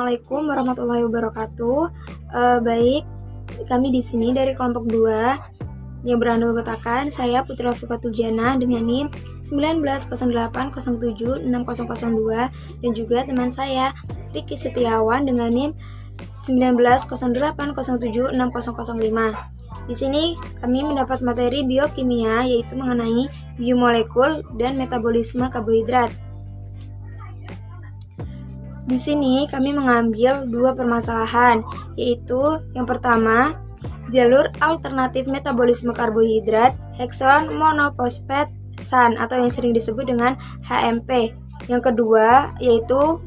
Assalamualaikum warahmatullahi wabarakatuh. Baik, kami di sini dari kelompok 2 yang beranggotakan saya Putra Fikatul Jana dengan NIM 1908076002 dan juga teman saya Riki Setiawan dengan NIM 1908076005. Di sini kami mendapat materi biokimia yaitu mengenai biomolekul dan metabolisme karbohidrat. Di sini kami mengambil 2 permasalahan, yaitu yang pertama, jalur alternatif metabolisme karbohidrat hekson monofosfat SAN atau yang sering disebut dengan HMP. Yang kedua, yaitu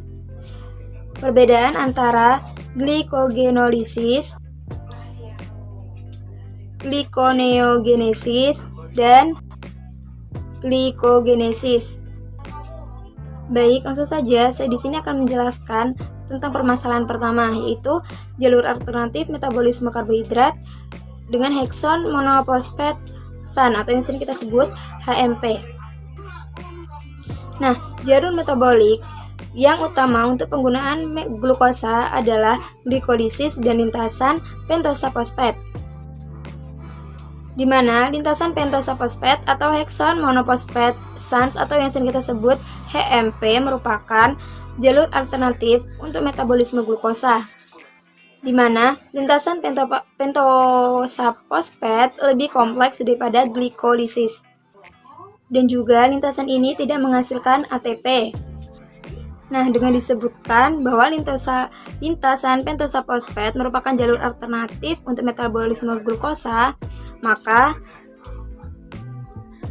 perbedaan antara glikogenolisis, glikoneogenesis, dan glikogenesis. Baik, langsung saja saya di sini akan menjelaskan tentang permasalahan pertama, yaitu jalur alternatif metabolisme karbohidrat dengan hekson monofosfat SAN atau yang sering kita sebut HMP. Nah, jalur metabolik yang utama untuk penggunaan glukosa adalah glikolisis dan lintasan pentosa fosfat, di mana lintasan pentosa fosfat atau hekson monofosfat SAN atau yang sering kita sebut HMP merupakan jalur alternatif untuk metabolisme glukosa, di mana lintasan pentosa fosfat lebih kompleks daripada glikolisis, dan juga lintasan ini tidak menghasilkan ATP. Nah, dengan disebutkan bahwa lintasan pentosa fosfat merupakan jalur alternatif untuk metabolisme glukosa, maka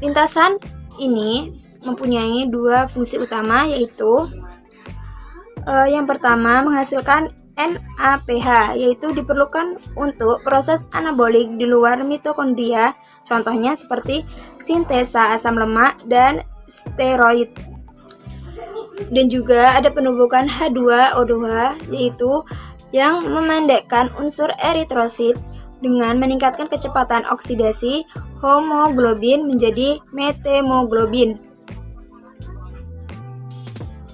lintasan ini mempunyai 2 fungsi utama, yaitu yang pertama menghasilkan NAPH, yaitu diperlukan untuk proses anabolik di luar mitokondria, contohnya seperti sintesa asam lemak dan steroid. Dan juga ada penumbukan H2O2, yaitu yang memendekkan unsur eritrosit dengan meningkatkan kecepatan oksidasi hemoglobin menjadi methemoglobin.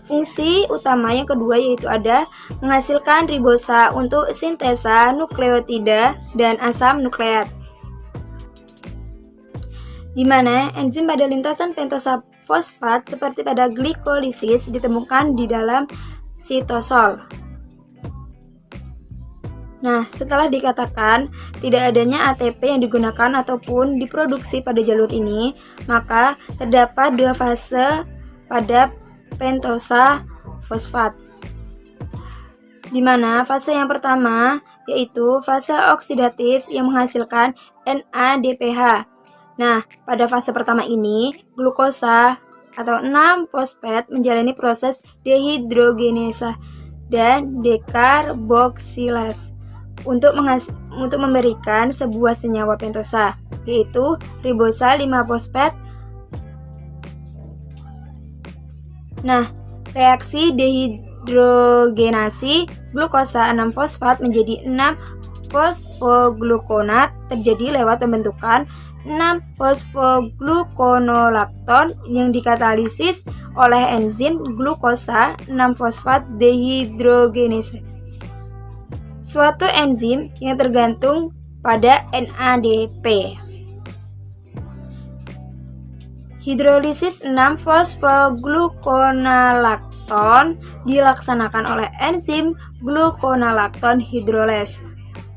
Fungsi utama yang kedua yaitu ada menghasilkan ribosa untuk sintesa nukleotida dan asam nukleat, di mana enzim pada lintasan pentosa fosfat seperti pada glikolisis ditemukan di dalam sitosol. Nah, setelah dikatakan tidak adanya ATP yang digunakan ataupun diproduksi pada jalur ini, maka terdapat 2 fase pada pentosa fosfat, di mana fase yang pertama yaitu fase oksidatif yang menghasilkan NADPH. Nah, pada fase pertama ini glukosa atau 6-fosfat menjalani proses dehidrogenasa dan dekarboksilase untuk memberikan sebuah senyawa pentosa, yaitu ribosa 5-fosfat. Nah, reaksi dehidrogenasi glukosa 6-fosfat menjadi 6-fosfoglukonat terjadi lewat pembentukan 6-fosfogluconolakton yang dikatalisis oleh enzim glukosa 6-fosfat dehidrogenase, suatu enzim yang tergantung pada NADP. Hidrolisis 6-fosfogluconolakton dilaksanakan oleh enzim gluconolakton hidrolase.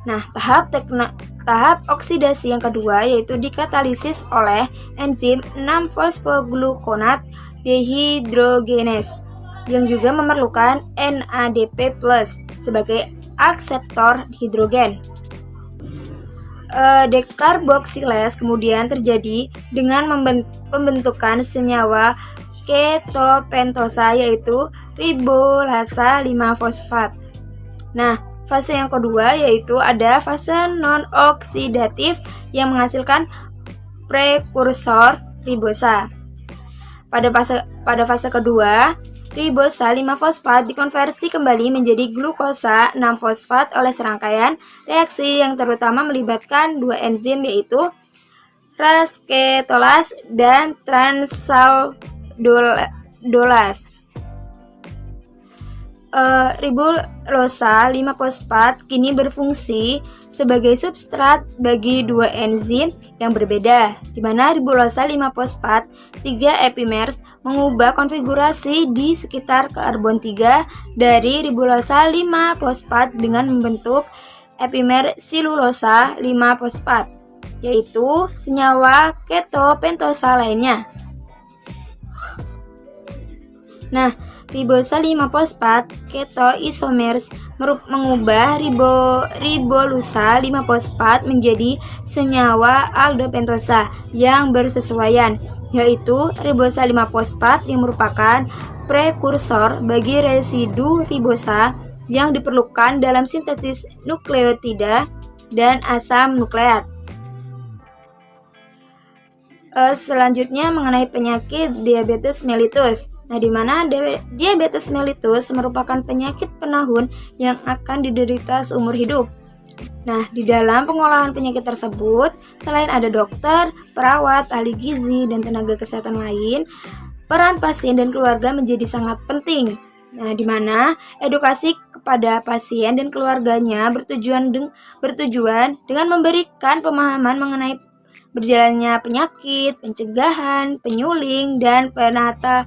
Nah, tahap oksidasi yang kedua yaitu dikatalisis oleh enzim 6-fosfogluconat dehidrogenase yang juga memerlukan NADP+ sebagai akseptor hidrogen. Dekarboksilase kemudian terjadi dengan pembentukan senyawa ketopentosa yaitu ribolasa 5-fosfat. Nah, fase yang kedua yaitu ada fase non-oksidatif yang menghasilkan prekursor ribosa. Pada fase kedua, ribosa 5-fosfat dikonversi kembali menjadi glukosa 6-fosfat oleh serangkaian reaksi yang terutama melibatkan 2 enzim yaitu rasketolase dan transaldolase. ribosa 5-fosfat kini berfungsi sebagai substrat bagi dua enzim yang berbeda, di mana ribosa 5-fosfat 3 epimers mengubah konfigurasi di sekitar karbon 3 dari ribosa 5-fosfat dengan membentuk epimer silulosa 5-fosfat, yaitu senyawa ketopentosa lainnya. Nah, ribosa 5-fosfat ketoisomers mengubah ribolusa 5-fosfat menjadi senyawa aldopentosa yang bersesuaian, yaitu ribosa 5-fosfat yang merupakan prekursor bagi residu ribosa yang diperlukan dalam sintesis nukleotida dan asam nukleat. Selanjutnya mengenai penyakit diabetes mellitus. Nah, di mana diabetes mellitus merupakan penyakit penahun yang akan diderita seumur hidup. Nah, di dalam pengolahan penyakit tersebut, selain ada dokter, perawat, ahli gizi, dan tenaga kesehatan lain, peran pasien dan keluarga menjadi sangat penting. Nah, di mana edukasi kepada pasien dan keluarganya bertujuan dengan memberikan pemahaman mengenai berjalannya penyakit, pencegahan, penyuling, dan penata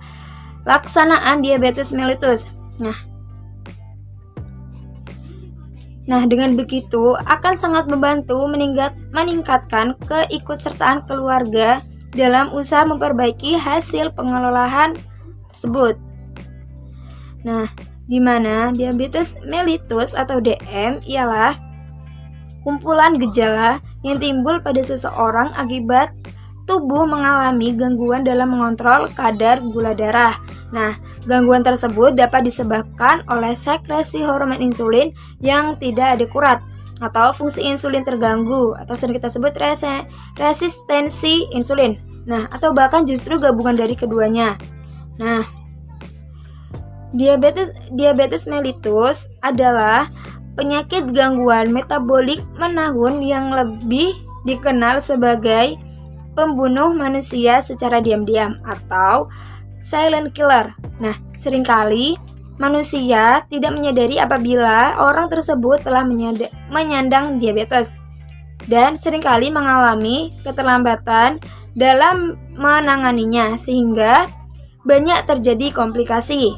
laksanaan diabetes mellitus. Nah, dengan begitu akan sangat membantu meningkatkan keikutsertaan keluarga dalam usaha memperbaiki hasil pengelolaan tersebut. Nah, di mana diabetes mellitus atau DM ialah kumpulan gejala yang timbul pada seseorang akibat tubuh mengalami gangguan dalam mengontrol kadar gula darah. Nah, gangguan tersebut dapat disebabkan oleh sekresi hormon insulin yang tidak adekurat atau fungsi insulin terganggu atau sering kita sebut resistensi insulin. Nah, atau bahkan justru gabungan dari keduanya. Nah, diabetes mellitus adalah penyakit gangguan metabolik menahun yang lebih dikenal sebagai pembunuh manusia secara diam-diam atau silent killer. Nah, seringkali manusia tidak menyadari apabila orang tersebut telah menyandang diabetes dan seringkali mengalami keterlambatan dalam menanganinya sehingga banyak terjadi komplikasi.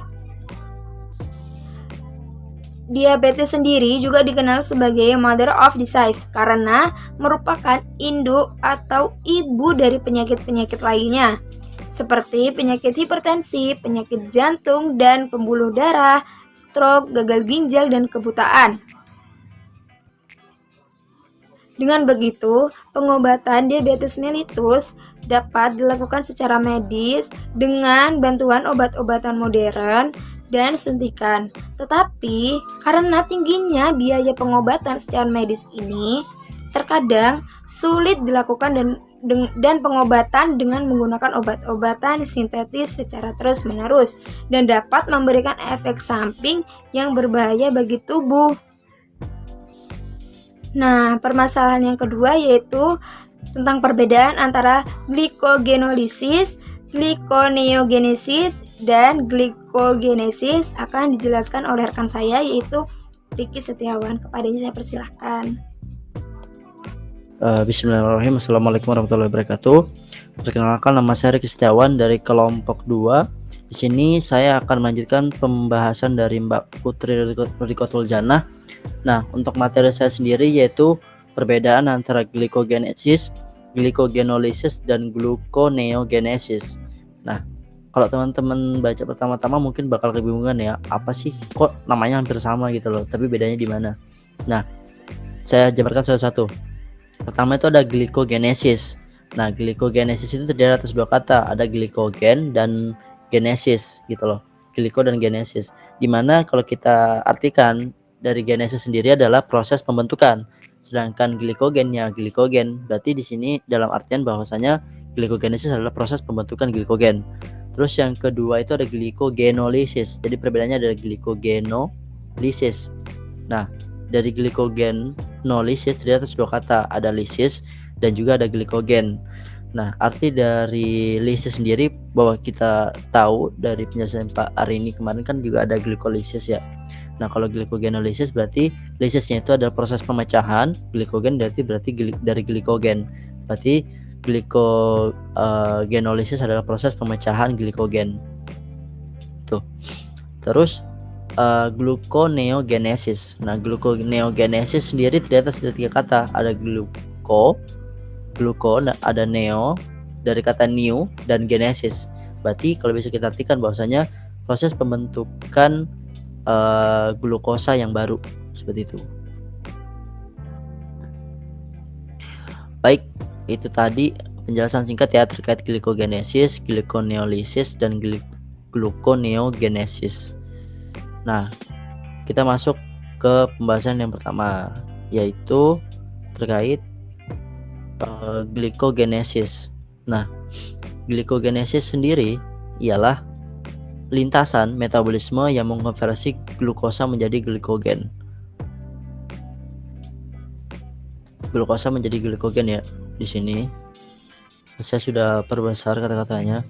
Diabetes sendiri juga dikenal sebagai mother of disease karena merupakan induk atau ibu dari penyakit-penyakit lainnya seperti penyakit hipertensi, penyakit jantung dan pembuluh darah, stroke, gagal ginjal, dan kebutaan. Dengan begitu, pengobatan diabetes mellitus dapat dilakukan secara medis dengan bantuan obat-obatan modern dan suntikan. Tetapi karena tingginya biaya pengobatan secara medis ini, terkadang sulit dilakukan dan pengobatan dengan menggunakan obat-obatan sintetis secara terus-menerus dan dapat memberikan efek samping yang berbahaya bagi tubuh. Nah, permasalahan yang kedua yaitu tentang perbedaan antara glycogenolysis, glyconeogenesis, dan glikogenesis akan dijelaskan oleh rekan saya yaitu Riki Setiawan. Kepadanya saya persilahkan. Bismillahirrahmanirrahim. Assalamualaikum warahmatullahi wabarakatuh. Perkenalkan, nama saya Riki Setiawan dari kelompok 2. Di sini saya akan melanjutkan pembahasan dari Mbak Putri Rikotul Janah. Nah, untuk materi saya sendiri yaitu perbedaan antara glikogenesis, glycogenolysis, dan gluconeogenesis. Nah, kalau teman-teman baca pertama-tama mungkin bakal kebingungan ya, apa sih kok namanya hampir sama gitu loh, tapi bedanya di mana? Nah, saya jabarkan satu-satu. Pertama itu ada glikogenesis. Nah, glikogenesis itu terdiri atas dua kata, ada glikogen dan genesis gitu loh. Gliko dan genesis. Dimana kalau kita artikan dari genesis sendiri adalah proses pembentukan, sedangkan glikogen ya glikogen. Berarti di sini dalam artian bahwasanya glikogenesis adalah proses pembentukan glikogen. Terus yang kedua itu ada glycogenolysis. Jadi perbedaannya adalah glycogenolysis. Nah, dari glycogenolysis terdiri atas dua kata, ada lysis dan juga ada glikogen. Nah, arti dari lysis sendiri bahwa kita tahu dari penjelasan Pak Arini kemarin kan juga ada glikolisis ya. Nah, kalau glikogenolysis berarti lysisnya itu adalah proses pemecahan, glikogen berarti dari glikogen. Berarti glikogenolysis adalah proses pemecahan glikogen. Tuh. Terus gluconeogenesis. Nah, gluconeogenesis sendiri ternyata ada 3 kata. Ada gluco, ada neo dari kata new, dan genesis. Berarti kalau bisa kita artikan bahwasanya proses pembentukan glukosa yang baru, seperti itu. Baik, itu tadi penjelasan singkat ya terkait glikogenesis, gluconeolysis, dan gluconeogenesis. Nah, kita masuk ke pembahasan yang pertama, yaitu terkait glikogenesis. Nah, glikogenesis sendiri ialah lintasan metabolisme yang mengkonversi glukosa menjadi glikogen. Glukosa menjadi glikogen ya. Di sini saya sudah perbesar kata-katanya.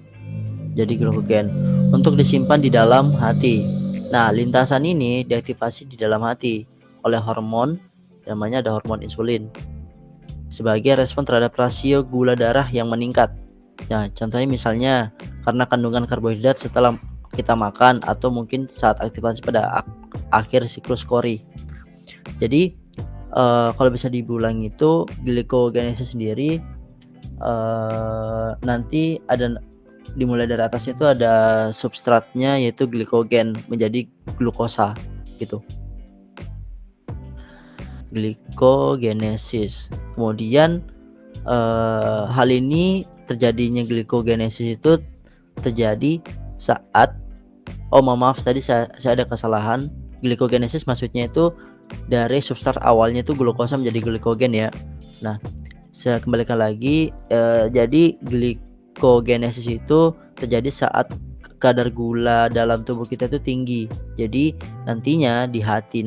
Jadi glikogen untuk disimpan di dalam hati. Nah, lintasan ini diaktifasi di dalam hati oleh hormon, namanya ada hormon insulin, sebagai respon terhadap rasio gula darah yang meningkat. Nah, contohnya misalnya karena kandungan karbohidrat setelah kita makan, atau mungkin saat aktivasi pada akhir siklus Cori. Jadi kalau bisa diulang itu glikogenesis sendiri nanti ada dimulai dari atasnya itu ada substratnya, yaitu glikogen menjadi glukosa gitu. Glikogenesis. Kemudian hal ini terjadinya glikogenesis itu terjadi saat maaf tadi saya ada kesalahan. Glikogenesis maksudnya itu dari substrat awalnya itu glukosa menjadi glikogen ya. Nah, saya kembalikan lagi, jadi glikogenesis itu terjadi saat kadar gula dalam tubuh kita itu tinggi. Jadi nantinya di hati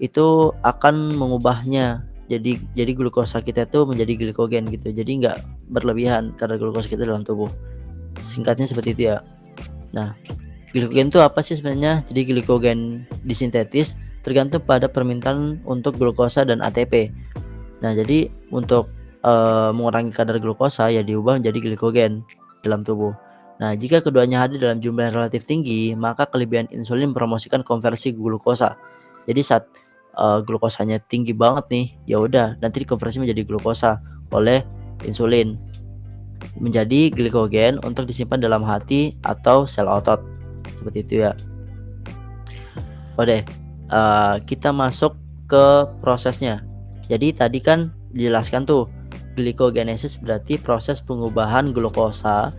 itu akan mengubahnya jadi glukosa kita itu menjadi glikogen gitu. Jadi nggak berlebihan kadar glukosa kita dalam tubuh. Singkatnya seperti itu ya. Nah, glikogen itu apa sih sebenarnya? Jadi glikogen disintetis tergantung pada permintaan untuk glukosa dan ATP. Nah, jadi untuk mengurangi kadar glukosa ya diubah menjadi glikogen dalam tubuh. Nah, jika keduanya hadir dalam jumlah yang relatif tinggi, maka kelebihan insulin mempromosikan konversi glukosa. Jadi saat glukosanya tinggi banget nih, ya udah nanti dikonversi menjadi glukosa oleh insulin menjadi glikogen untuk disimpan dalam hati atau sel otot, seperti itu ya. Oke, kita masuk ke prosesnya. Jadi tadi kan dijelaskan tuh glikogenesis berarti proses pengubahan glukosa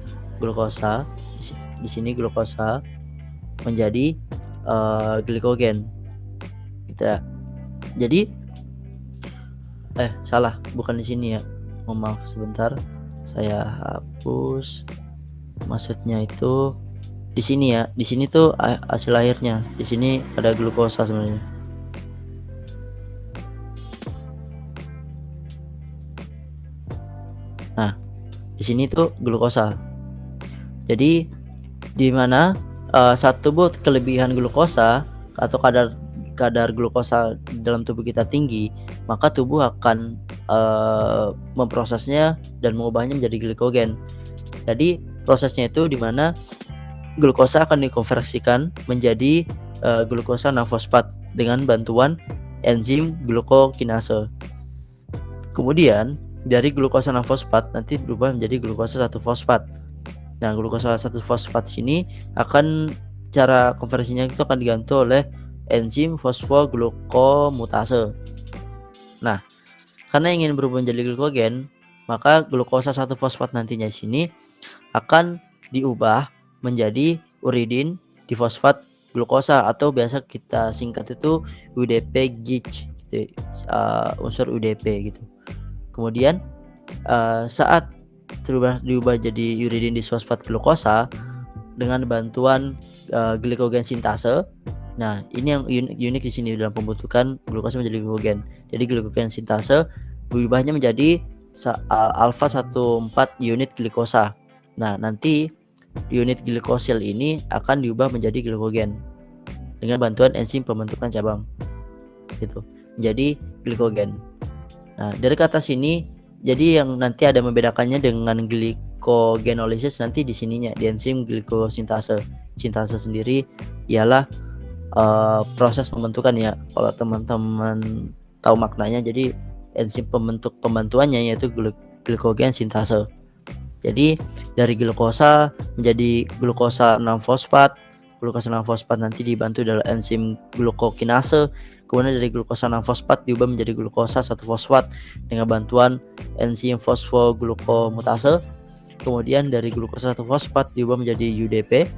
di sini glukosa menjadi glikogen gitu ya. Jadi salah, bukan di sini ya. Maaf sebentar, saya hapus. Maksudnya itu di sini ya. Di sini tuh hasil akhirnya. Di sini ada glukosa sebenarnya. Nah, di sini tuh glukosa. Jadi di mana saat tubuh kelebihan glukosa atau kadar glukosa dalam tubuh kita tinggi, maka tubuh akan memprosesnya dan mengubahnya menjadi glikogen. Jadi prosesnya itu di mana glukosa akan dikonversikan menjadi glukosa 6-fosfat dengan bantuan enzim glukokinase. Kemudian dari glukosa 6-fosfat nanti berubah menjadi glukosa 1-fosfat. Nah, glukosa 1-fosfat sini akan cara konversinya itu akan dibantu oleh enzim fosfoglukomutase. Nah, karena ingin berubah menjadi glikogen, maka glukosa 1-fosfat nantinya di sini akan diubah menjadi uridin difosfat glukosa, atau biasa kita singkat itu UDP GIG gitu, unsur UDP gitu. Kemudian saat diubah jadi uridin disfosfat glukosa dengan bantuan glikogen sintase. Nah, ini yang unik di sini dalam pembentukan glukosa menjadi glikogen. Jadi glikogen sintase berubahnya menjadi alfa 14 unit glikosa. Nah, nanti unit glikosil ini akan diubah menjadi glikogen dengan bantuan enzim pembentukan cabang. Gitu. Menjadi glikogen. Nah, dari kata sini jadi yang nanti ada membedakannya dengan glikogenolisis nanti di sininya di enzim glikosintase. Sintase sendiri ialah proses pembentukan ya. Kalau teman-teman tahu maknanya, jadi enzim pembantuannya yaitu glikogen sintase. Jadi dari glukosa menjadi glukosa 6-fosfat. Glukosa 6-fosfat nanti dibantu dari enzim glukokinase. Kemudian dari glukosa 6-fosfat diubah menjadi glukosa 1-fosfat dengan bantuan enzim fosfoglukomutase. Kemudian dari glukosa 1-fosfat diubah menjadi UDP.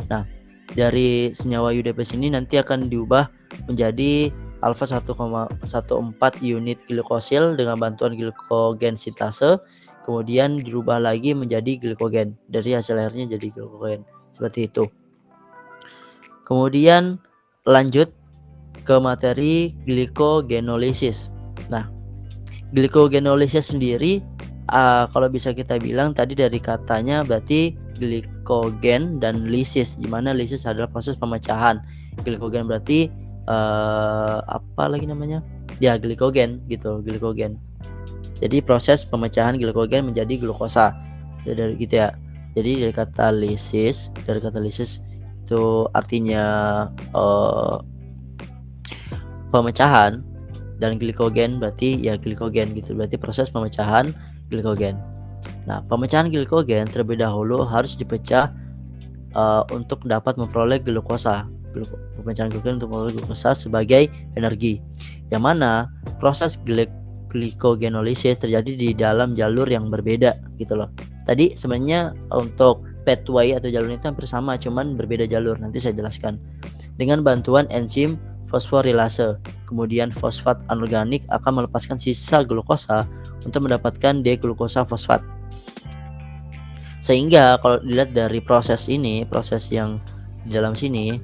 Nah, dari senyawa UDP sini nanti akan diubah menjadi alfa 1,14 unit glukosil dengan bantuan glikogen sintase. Kemudian dirubah lagi menjadi glikogen. Dari hasil akhirnya jadi glikogen. Seperti itu. Kemudian lanjut ke materi glikogenolisis. Nah, glikogenolisis sendiri kalau bisa kita bilang tadi dari katanya berarti glikogen dan lisis, di mana lisis adalah proses pemecahan. Glikogen berarti apa lagi namanya? Ya, glikogen gitu, glikogen. Jadi proses pemecahan glikogen menjadi glukosa. Dari gitu ya. Jadi dari kata lisis itu artinya pemecahan, dan glikogen berarti ya glikogen gitu. Berarti proses pemecahan glikogen. Nah, pemecahan glikogen terlebih dahulu harus dipecah untuk dapat memperoleh glukosa. Pemecahan glikogen untuk memperoleh glukosa sebagai energi. Yang mana proses glikogenolisis terjadi di dalam jalur yang berbeda gitu loh. Tadi sebenarnya untuk pathway atau jalur itu hampir sama, cuman berbeda jalur. Nanti saya jelaskan. Dengan bantuan enzim fosforilase, kemudian fosfat anorganik akan melepaskan sisa glukosa untuk mendapatkan D-glukosa fosfat. Sehingga kalau dilihat dari proses ini, proses yang di dalam sini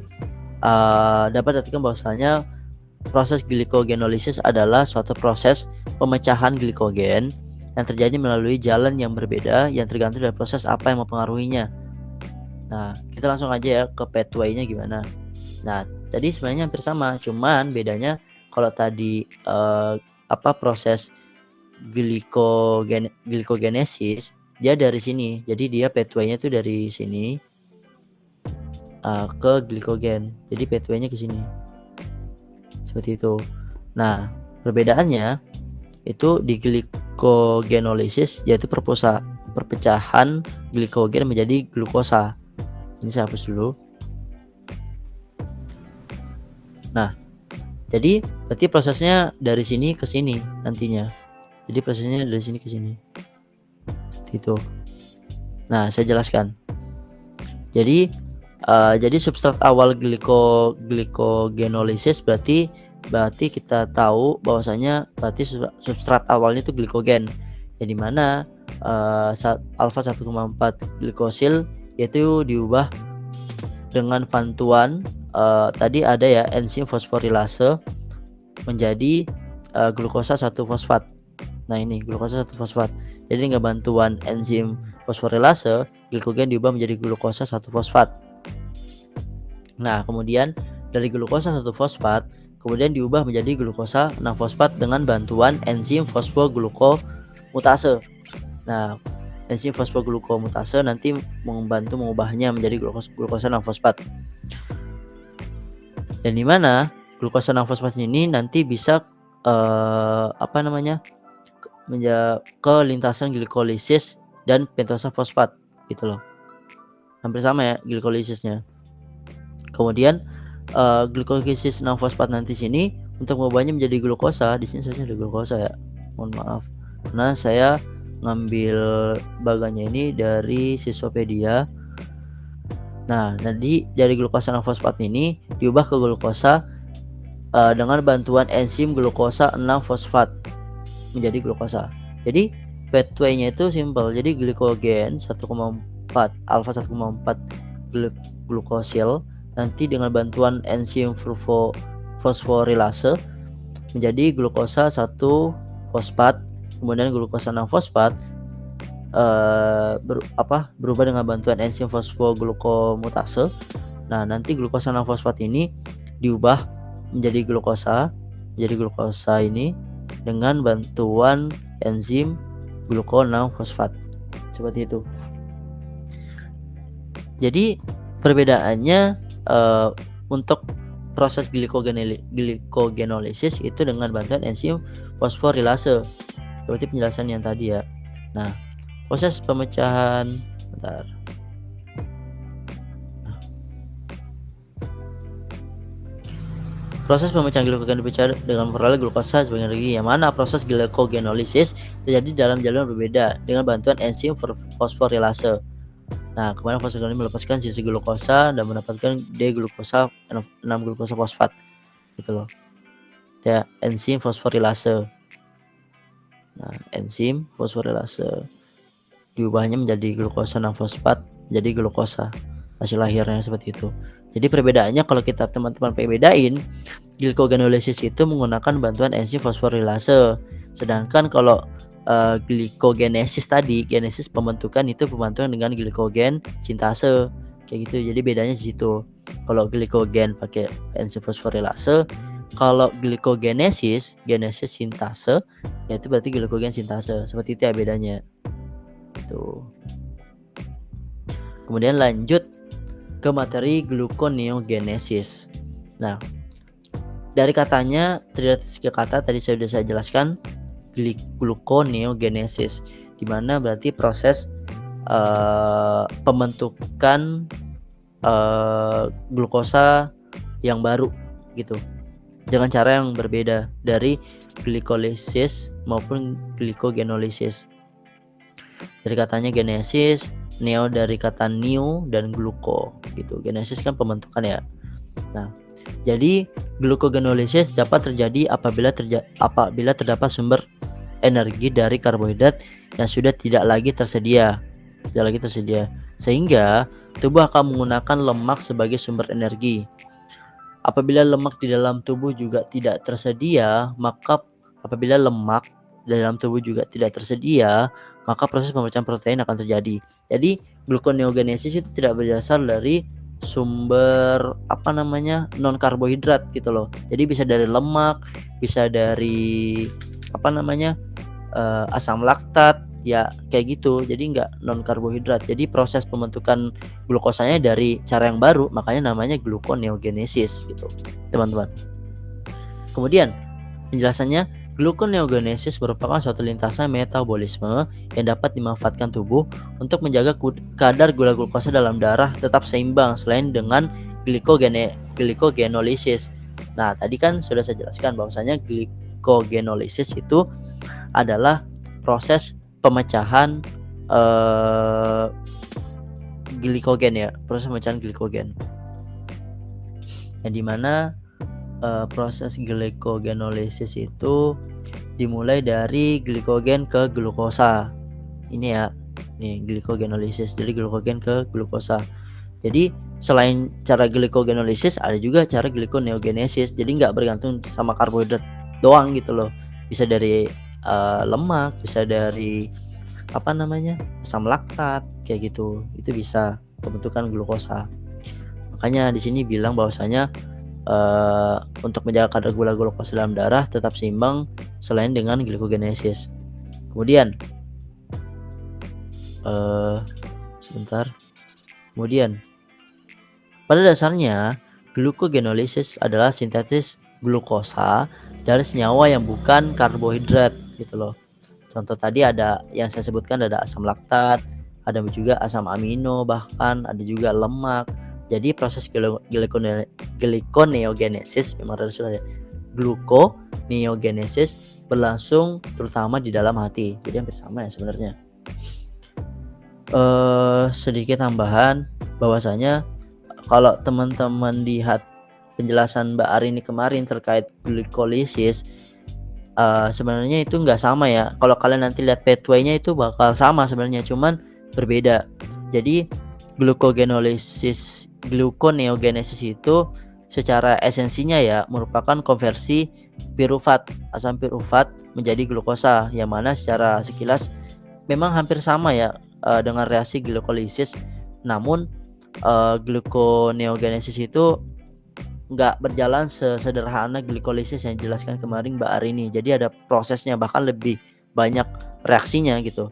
dapat dikatakan bahwasanya proses glikogenolisis adalah suatu proses pemecahan glikogen yang terjadi melalui jalan yang berbeda yang tergantung dari proses apa yang mempengaruhinya. Nah, kita langsung aja ya ke pathway-nya gimana. Nah, tadi sebenarnya hampir sama, cuman bedanya kalau tadi proses glikogenesis dia dari sini. Jadi dia pathway-nya tuh dari sini ke glikogen. Jadi pathway-nya ke sini. Seperti itu. Nah, perbedaannya itu di glikogenolisis yaitu perpecahan glikogen menjadi glukosa. Ini saya hapus dulu. Nah, jadi berarti prosesnya dari sini ke sini nantinya. Jadi prosesnya dari sini ke sini. Seperti itu. Nah, saya jelaskan. Jadi substrat awal glikogenolisis berarti kita tahu bahwasanya berarti substrat awalnya itu glikogen. Yang dimana alfa 1,4 glikosil yaitu diubah dengan bantuan tadi ada ya enzim fosforilase menjadi glukosa 1-fosfat. Nah, ini glukosa 1-fosfat. Jadi dengan bantuan enzim fosforilase, glikogen diubah menjadi glukosa 1-fosfat. Nah, kemudian dari glukosa 1-fosfat kemudian diubah menjadi glukosa 6-fosfat dengan bantuan enzim fosfoglukomutase. Nah, enzim fosfoglukomutase nanti membantu mengubahnya menjadi glukosa 6-fosfat. Dan di mana glukosa 6-fosfat ini nanti bisa ke lintasan glikolisis dan pentosa fosfat gitu loh. Hampir sama ya glikolisisnya. Kemudian glikolisis 6-fosfat nanti sini untuk mengubahnya menjadi glukosa, di sini seharusnya ada glukosa ya. Mohon maaf. Karena saya ngambil bagannya ini dari Siswopedia. Nah, jadi dari glukosa 6-fosfat ini diubah ke glukosa dengan bantuan enzim glukosa 6-fosfat menjadi glukosa. Jadi pathway-nya itu simple. Jadi glikogen 1,4 alfa 1,4 glukosil nanti dengan bantuan enzim fosforilase menjadi glukosa 1-fosfat Kemudian glukosa 6 fosfat berubah dengan bantuan enzim fosfoglukomutase. Nah, nanti glukosa 6 fosfat ini diubah menjadi glukosa ini dengan bantuan enzim gluko 6 fosfat. Seperti itu. Jadi perbedaannya untuk proses glycogenesis itu dengan bantuan enzim fosforilase. Seperti penjelasan yang tadi ya. Nah, proses pemecahan Proses pemecahan glukogen diperoleh dengan memperoleh glukosa sebagai energi, yang mana proses glycogenesis terjadi dalam jalur berbeda dengan bantuan enzim fosforilase. Nah, kemarin fosforilase melepaskan sisa glukosa dan mendapatkan D-glukosa 6-glukosa fosfat. Gitu loh. Ya, enzim fosforilase. Nah, enzim fosforilase diubahnya menjadi glukosa 6 fosfat jadi glukosa. Hasil akhirnya seperti itu. Jadi perbedaannya kalau kita teman-teman bedain, glycogenesis itu menggunakan bantuan enzim fosforilase. Sedangkan kalau glikogenesis tadi, genesis pembentukan itu pembentukan dengan glikogen sintase. Kayak gitu. Jadi bedanya di situ. Kalau glikogen pakai enzim fosforilase, kalau glikogenesis, genesis sintase, yaitu berarti glikogen sintase. Seperti itu ya bedanya. Tuh. Kemudian lanjut ke materi gluconeogenesis. Nah, dari katanya terdiri atas 3 kata tadi sudah saya jelaskan, gluconeogenesis, di mana berarti proses pembentukan glukosa yang baru gitu, dengan cara yang berbeda dari glikolisis maupun glycogenolysis. Dari katanya genesis, neo dari kata new dan gluko gitu. Genesis kan pembentukan ya. Nah, jadi glucogenolysis dapat terjadi apabila terdapat sumber energi dari karbohidrat yang sudah tidak lagi tersedia. Sehingga tubuh akan menggunakan lemak sebagai sumber energi. Apabila lemak di dalam tubuh juga tidak tersedia, maka proses pemecahan protein akan terjadi. Jadi gluconeogenesis itu tidak berdasar dari sumber non karbohidrat gitu loh. Jadi bisa dari lemak, bisa dari asam laktat ya, kayak gitu. Jadi nggak non karbohidrat. Jadi proses pembentukan glukosanya dari cara yang baru, makanya namanya gluconeogenesis gitu, teman-teman. Kemudian penjelasannya, gluconeogenesis merupakan suatu lintasan metabolisme yang dapat dimanfaatkan tubuh untuk menjaga kadar gula glukosa dalam darah tetap seimbang selain dengan glycogenolysis. Nah, tadi kan sudah saya jelaskan bahwasanya glycogenolysis itu adalah proses pemecahan glikogen ya, proses pemecahan glikogen. Yang dimana proses glycogenolysis itu dimulai dari glikogen ke glukosa. Ini ya, nih glycogenolysis dari glikogen ke glukosa. Jadi selain cara glycogenolysis ada juga cara glyconeogenesis. Jadi nggak bergantung sama karbohidrat doang gitu loh. Bisa dari lemak, bisa dari asam laktat kayak gitu. Itu bisa pembentukan glukosa. Makanya di sini bilang bahwasanya untuk menjaga kadar gula glukosa dalam darah tetap seimbang selain dengan glikogenesis. Kemudian pada dasarnya glucogenolysis adalah sintesis glukosa dari senyawa yang bukan karbohidrat gitu loh. Contoh tadi ada yang saya sebutkan, ada asam laktat, ada juga asam amino, bahkan ada juga lemak. Jadi proses gluconeogenesis memang ada sudah ya. Gluconeogenesis berlangsung terutama di dalam hati. Jadi hampir sama ya sebenarnya. Sedikit tambahan bahwasanya kalau teman-teman lihat penjelasan Mbak Arini kemarin terkait glikolisis, sebenarnya itu nggak sama ya. Kalau kalian nanti lihat pathway-nya itu bakal sama sebenarnya, cuman berbeda. Jadi gluconeogenesis itu secara esensinya ya merupakan konversi pirufat. Asam pirufat menjadi glukosa, yang mana secara sekilas memang hampir sama ya dengan reaksi glikolisis. Namun gluconeogenesis itu nggak berjalan sesederhana glikolisis yang dijelaskan kemarin Mbak Arini. Jadi ada prosesnya, bahkan lebih banyak reaksinya gitu.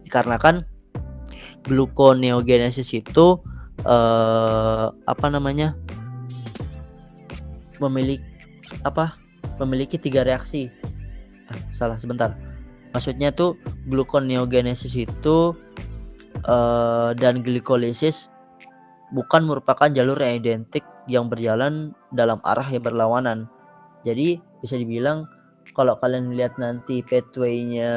Dikarenakan gluconeogenesis itu memiliki 3 reaksi. Salah sebentar. Maksudnya tuh gluconeogenesis itu dan glikolisis bukan merupakan jalur yang identik yang berjalan dalam arah yang berlawanan. Jadi bisa dibilang kalau kalian lihat nanti pathway-nya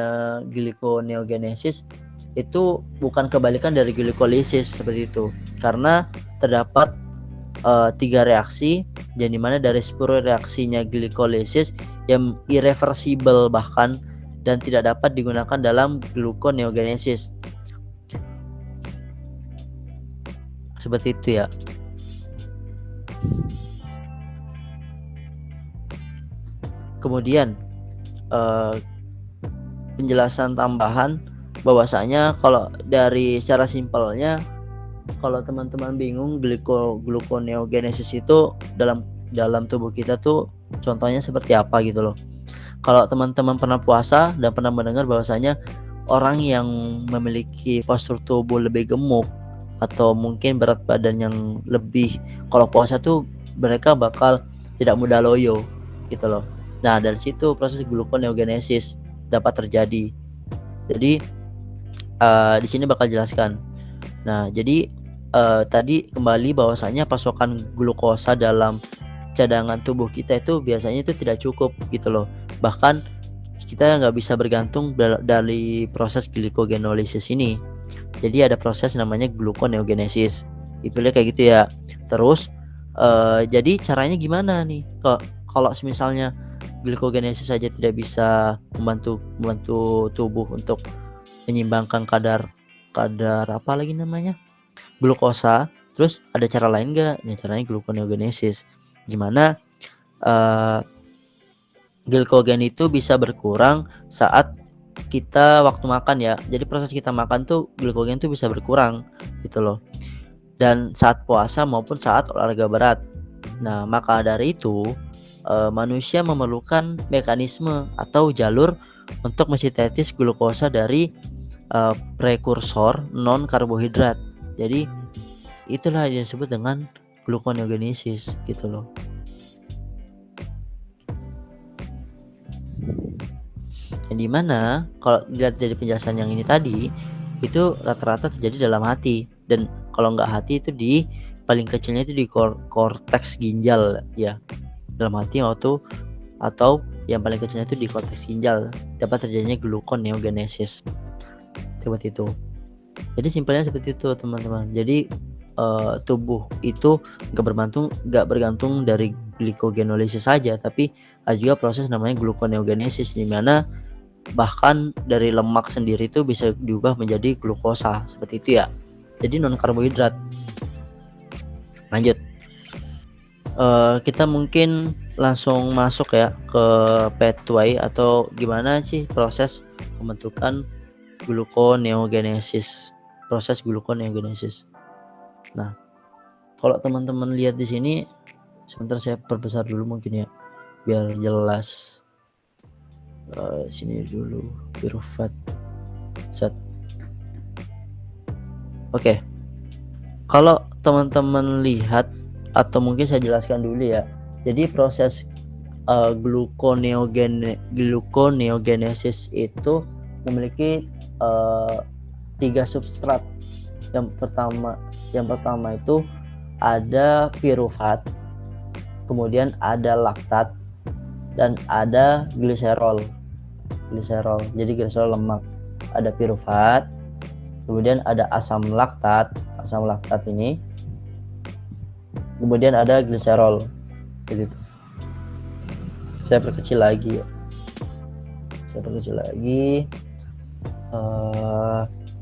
gluconeogenesis itu bukan kebalikan dari glikolisis seperti itu, karena terdapat 3 reaksi, dan dimana dari 10 reaksinya glikolisis yang irreversible bahkan dan tidak dapat digunakan dalam gluconeogenesis. Seperti itu ya. Kemudian penjelasan tambahan bahwasanya kalau dari secara simpelnya, kalau teman-teman bingung gluconeogenesis itu dalam tubuh kita tuh contohnya seperti apa gitu loh. Kalau teman-teman pernah puasa dan pernah mendengar bahwasanya orang yang memiliki postur tubuh lebih gemuk atau mungkin berat badan yang lebih, kalau puasa tuh mereka bakal tidak mudah loyo gitu loh. Nah, dari situ proses gluconeogenesis dapat terjadi. Jadi di sini bakal jelaskan. Nah, jadi tadi kembali bahwasanya pasokan glukosa dalam cadangan tubuh kita itu biasanya itu tidak cukup gitu loh. Bahkan kita nggak bisa bergantung dari proses glikogenolysis ini. Jadi ada proses namanya gluconeogenesis. Dipilih kayak gitu ya. Terus jadi caranya gimana nih? Kalau misalnya glikogenesis saja tidak bisa membantu tubuh untuk menyeimbangkan kadar apa lagi namanya? Glukosa. Terus ada cara lain nggak? Nah, caranya gluconeogenesis. Gimana glikogen itu bisa berkurang saat kita waktu makan ya. Jadi proses kita makan tuh glikogen tuh bisa berkurang gitu loh. Dan saat puasa maupun saat olahraga berat. Nah, maka dari itu manusia memerlukan mekanisme atau jalur untuk mensintetis glukosa dari prekursor non karbohidrat. Jadi itulah yang disebut dengan gluconeogenesis gitu loh. Yang dimana kalau dilihat dari penjelasan yang ini tadi, itu rata-rata terjadi dalam hati, dan kalau nggak hati itu di paling kecilnya itu di korteks ginjal ya, dalam hati atau yang paling kecilnya itu di korteks ginjal dapat terjadinya gluconeogenesis seperti itu. Jadi simpelnya seperti itu teman-teman. Jadi tubuh itu nggak bergantung dari glikogenolysis saja, tapi ada juga proses namanya gluconeogenesis, di mana bahkan dari lemak sendiri itu bisa diubah menjadi glukosa seperti itu ya. Jadi non karbohidrat. Lanjut, kita mungkin langsung masuk ya ke pathway atau gimana sih proses pembentukan gluconeogenesis. Proses gluconeogenesis. Nah, kalau teman-teman lihat di sini, sebentar saya perbesar dulu mungkin ya biar jelas. Sini dulu pirufat set. Oke. Kalau teman-teman lihat, atau mungkin saya jelaskan dulu ya. Jadi proses gluconeogenesis itu memiliki 3 substrat. Yang pertama itu ada pirufat, kemudian ada laktat, dan ada gliserol. Jadi gliserol lemak. Ada pirufat, kemudian ada asam laktat ini, kemudian ada gliserol. Begitu. Saya perkecil lagi.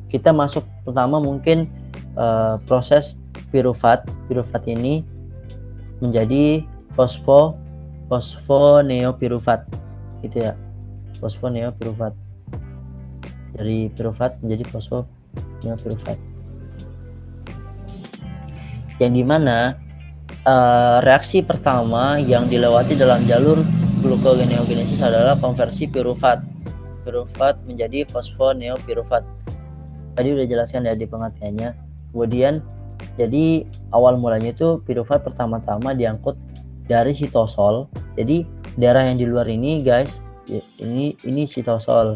Kita masuk pertama mungkin proses pirufat ini menjadi fosfoneopirufat gitu ya, fosfoneopirufat, dari pirufat menjadi fosfoneopirufat, yang dimana reaksi pertama yang dilewati dalam jalur glukoneogenesis adalah konversi pirufat menjadi fosfoneopirufat. Tadi udah jelaskan ya di pengertiannya. Kemudian jadi awal mulanya itu pirufat pertama-tama diangkut dari sitosol. Jadi darah yang di luar ini guys, ini sitosol.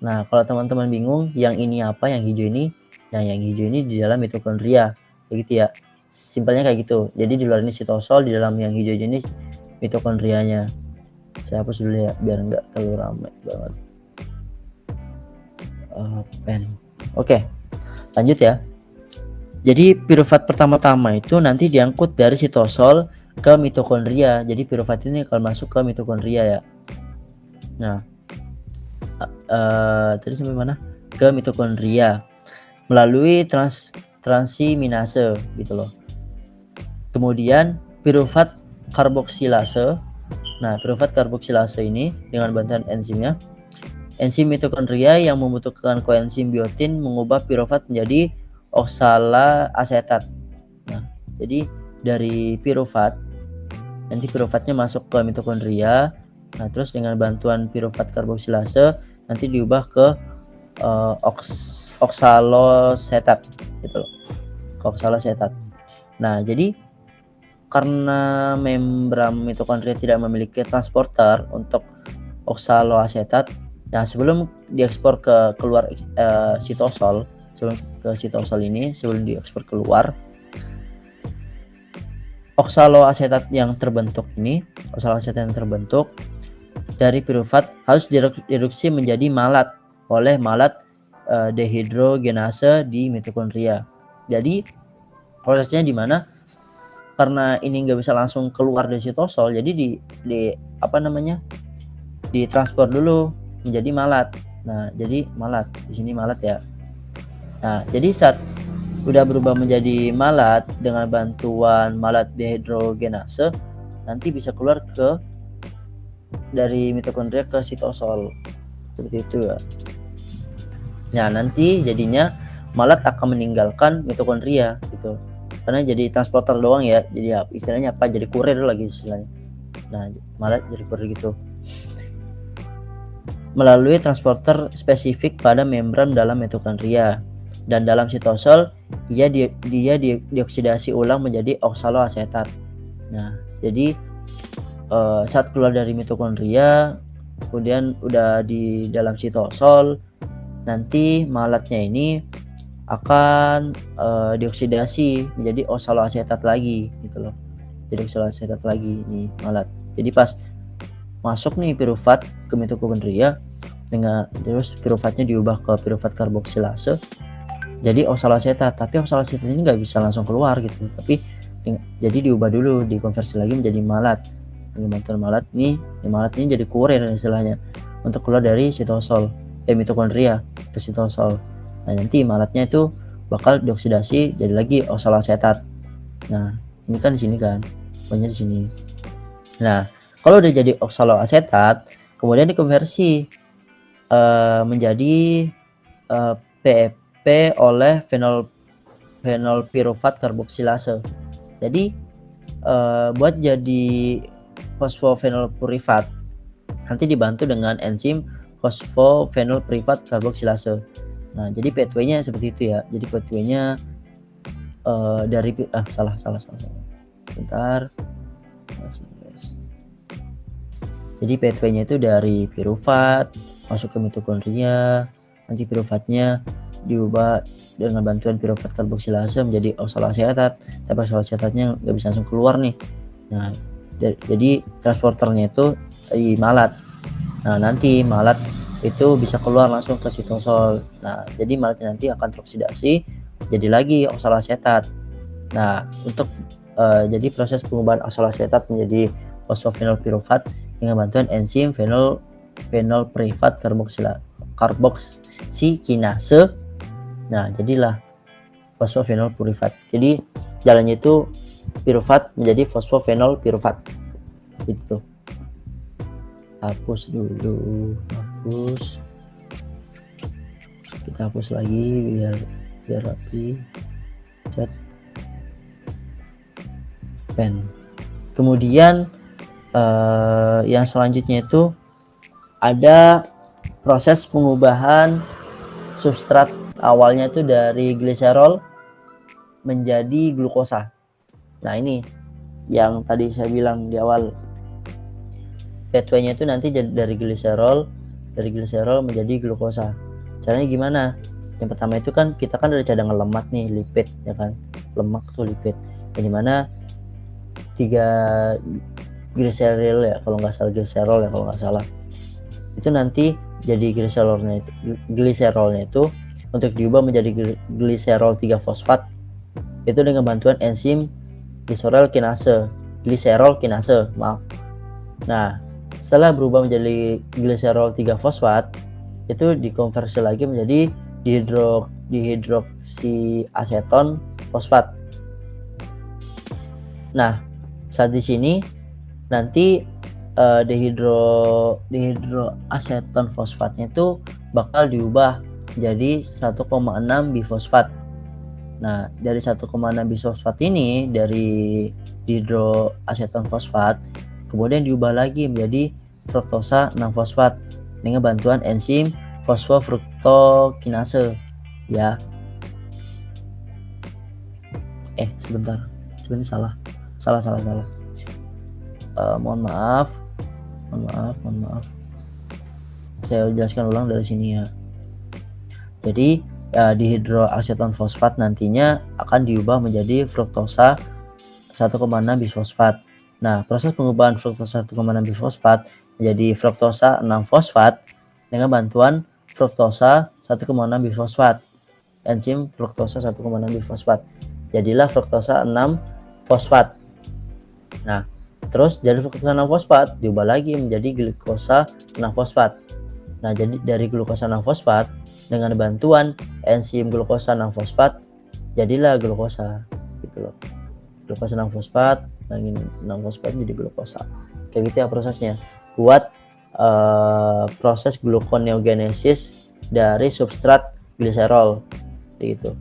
Nah, kalau teman-teman bingung yang ini apa, yang hijau ini, nah yang hijau ini di dalam mitokondria, begitu ya. Simpelnya kayak gitu. Jadi di luar ini sitosol, di dalam yang hijau ini mitokondrianya. Saya hapus dulu ya biar nggak terlalu ramai banget. Pen. Oke, lanjut ya. Jadi pirufat pertama-tama itu nanti diangkut dari sitosol ke mitokondria. Jadi pirufat ini akan masuk ke mitokondria ya. Nah, tadi sampai mana? Ke mitokondria melalui transaminase gitu loh. Kemudian pirufat karboksilase. Nah, pirufat karboksilase ini dengan bantuan enzimnya, enzim mitokondria yang membutuhkan koenzim biotin mengubah pirufat menjadi oksalaasetat. Nah, jadi dari pirufat nanti piruvatnya masuk ke mitokondria. Nah, terus dengan bantuan pirufat karboksilase nanti diubah ke oksalosetat gitu loh. Ke oksalosetat. Nah, jadi karena membran mitokondria tidak memiliki transporter untuk oksaloasetat, nah sebelum diekspor ke keluar sitosol, sebelum ke sitosol ini, sebelum diekspor keluar, oksaloasetat yang terbentuk ini, oksaloasetat yang terbentuk dari pirufat harus direduksi menjadi malat oleh malat dehidrogenase di mitokondria. Jadi prosesnya di mana? Karena ini nggak bisa langsung keluar dari sitosol, jadi ditransport dulu menjadi malat. Nah, jadi malat di sini malat ya. Nah, jadi saat udah berubah menjadi malat dengan bantuan malat dehidrogenase, nanti bisa keluar dari mitokondria ke sitosol seperti itu ya. Nah, nanti jadinya malat akan meninggalkan mitokondria gitu. Karena jadi transporter doang ya, jadi istilahnya apa, jadi kurir lagi istilahnya. Nah, malah jadi kurir gitu melalui transporter spesifik pada membran dalam mitokondria, dan dalam sitosol dia dioksidasi ulang menjadi oksaloasetat. Nah, jadi saat keluar dari mitokondria kemudian udah di dalam sitosol, nanti malatnya ini akan dioksidasi menjadi oksaloasetat lagi gitu loh. Jadi oksaloasetat lagi nih malat. Jadi pas masuk nih pirufat ke mitokondria, dengan terus pirufatnya diubah ke pirufat karboksilase jadi oksaloasetat. Tapi oksaloasetat ini nggak bisa langsung keluar gitu, tapi jadi diubah dulu, dikonversi lagi menjadi malat. Dengan bantuan malat ini jadi kurir istilahnya untuk keluar dari sitosol mitokondria ke sitosol. Nah, nanti malatnya itu bakal dioksidasi jadi lagi oksaloasetat. Nah, ini kan di sini kan, pokoknya di sini. Nah, kalau udah jadi oksaloasetat, kemudian dikonversi menjadi PEP oleh fenolpirufat karboksilase. Jadi buat jadi fosfofenolpirufat nanti dibantu dengan enzim fosfofenolpirufat karboksilase. Nah, jadi pathway-nya seperti itu ya. Jadi pathway-nya dari salah. Bentar. Jadi pathway-nya itu dari pirufat masuk ke mitokondria, nanti pirufatnya diubah dengan bantuan pirufat karboksilase menjadi oksaloasetat, tapi oksaloasetatnya nggak bisa langsung keluar nih. Nah, jadi transporternya itu di malat. Nah, nanti malat itu bisa keluar langsung ke sitosol. Nah, jadi malatnya nanti akan teroksidasi jadi lagi oksaloasetat. Nah, untuk jadi proses pengubahan oksaloasetat menjadi fosfofenolpirufat dengan bantuan enzim fenolpirufat karboksikinase. Nah, jadilah fosfofenolpirufat. Jadi jalannya itu pirufat menjadi fosfofenolpirufat. Gitu. hapus dulu, kita hapus lagi biar rapi. Cat pen. Kemudian yang selanjutnya itu ada proses pengubahan substrat awalnya itu dari gliserol menjadi glukosa. Nah, ini yang tadi saya bilang di awal, pathway-nya itu nanti dari gliserol menjadi glukosa. Caranya gimana? Yang pertama itu kan kita kan ada cadangan lemak nih, lipid ya kan, lemak tuh lipid, yang dimana 3 gliserol ya kalau nggak salah, itu nanti jadi gliserolnya itu untuk diubah menjadi gliserol 3 fosfat itu dengan bantuan enzim gliserol kinase. Nah, setelah berubah menjadi gliserol 3 fosfat itu dikonversi lagi menjadi dihidroksi aseton fosfat. Nah, saat di sini nanti dihidroaseton fosfatnya itu bakal diubah jadi 1,6 bifosfat. Nah, dari 1,6 bifosfat ini dari dihidroaseton fosfat kemudian diubah lagi menjadi fruktosa 6 fosfat dengan bantuan enzim fosfofruktokinase ya. Sebentar salah. Mohon maaf. Saya jelaskan ulang dari sini ya. Jadi dihidroaseton fosfat nantinya akan diubah menjadi fruktosa 1,6 bisfosfat. Nah, proses pengubahan fruktosa 1,6 bisfosfat menjadi fruktosa 6 fosfat dengan bantuan fruktosa 1,6 bisfosfat. Enzim fruktosa 1,6 bisfosfat. Jadilah fruktosa 6 fosfat. Nah, terus dari fruktosa 6 fosfat diubah lagi menjadi glukosa 6 fosfat. Nah, jadi dari glukosa 6 fosfat dengan bantuan enzim glukosa 6 fosfat jadilah glukosa gitu loh. Glukosa 6 fosfat, 6 fosfat jadi glukosa. Kayak gitu ya prosesnya. Buat proses gluconeogenesis dari substrat gliserol gitu.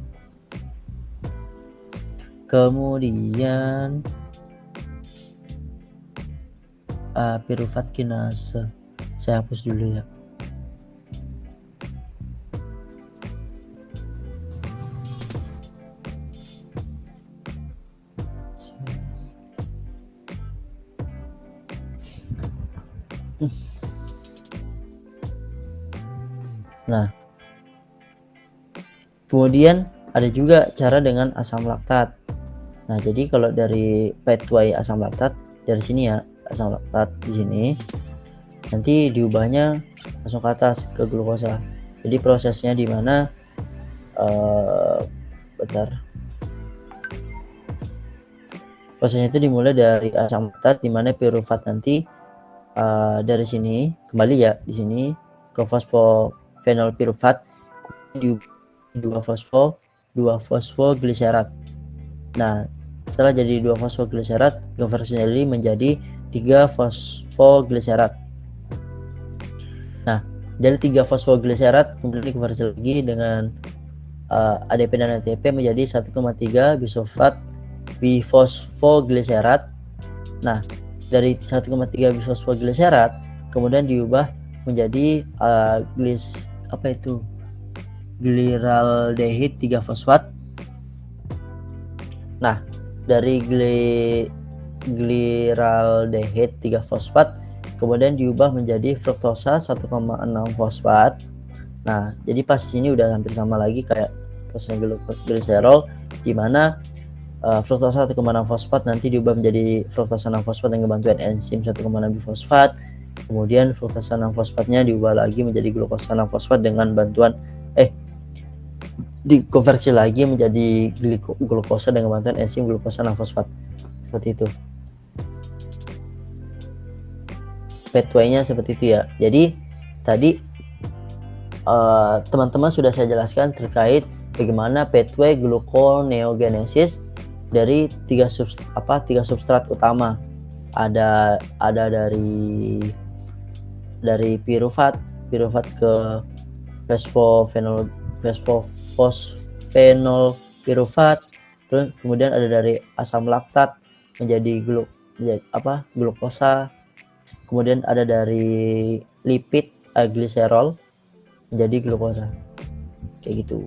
Kemudian piruvat kinase saya hapus dulu ya. Nah, kemudian ada juga cara dengan asam laktat. Nah, jadi kalau dari pathway asam laktat dari sini ya, asam laktat di sini nanti diubahnya langsung ke atas ke glukosa. Jadi prosesnya di mana prosesnya itu dimulai dari asam laktat di mana piruvat nanti dari sini kembali ya, di sini ke fosfofenol piruvat di 2 fosfogliserat. Nah, setelah jadi 2 fosfogliserat konversinya menjadi 3 fosfogliserat. Nah, dari 3 fosfogliserat kemudian dikonversi lagi dengan ADP dan ATP menjadi 1,3 bifosfogliserat. Nah, dari 1,3 bifosfogliserat kemudian diubah menjadi gliraldehid 3 fosfat. Nah, dari gliraldehid 3 fosfat kemudian diubah menjadi fruktosa 1,6 fosfat. Nah, jadi pas sini udah hampir sama lagi kayak prosesnya gliserol di mana fruktosa 1,6 fosfat nanti diubah menjadi fruktosa 6 fosfat dengan bantuan enzim 1,6 bifosfat. Kemudian fruktosa 6 fosfatnya diubah lagi menjadi glukosa 6 fosfat dengan bantuan dikonversi lagi menjadi glukosa dengan bantuan enzim glukosa 6 fosfat. Seperti itu. Pathway-nya seperti itu ya. Jadi tadi teman-teman sudah saya jelaskan terkait bagaimana pathway gluconeogenesis dari 3 substrat utama. Ada dari dari pirufat ke fosfenol pirufat, terus kemudian ada dari asam laktat menjadi glukosa, kemudian ada dari lipid gliserol menjadi glukosa, kayak gitu.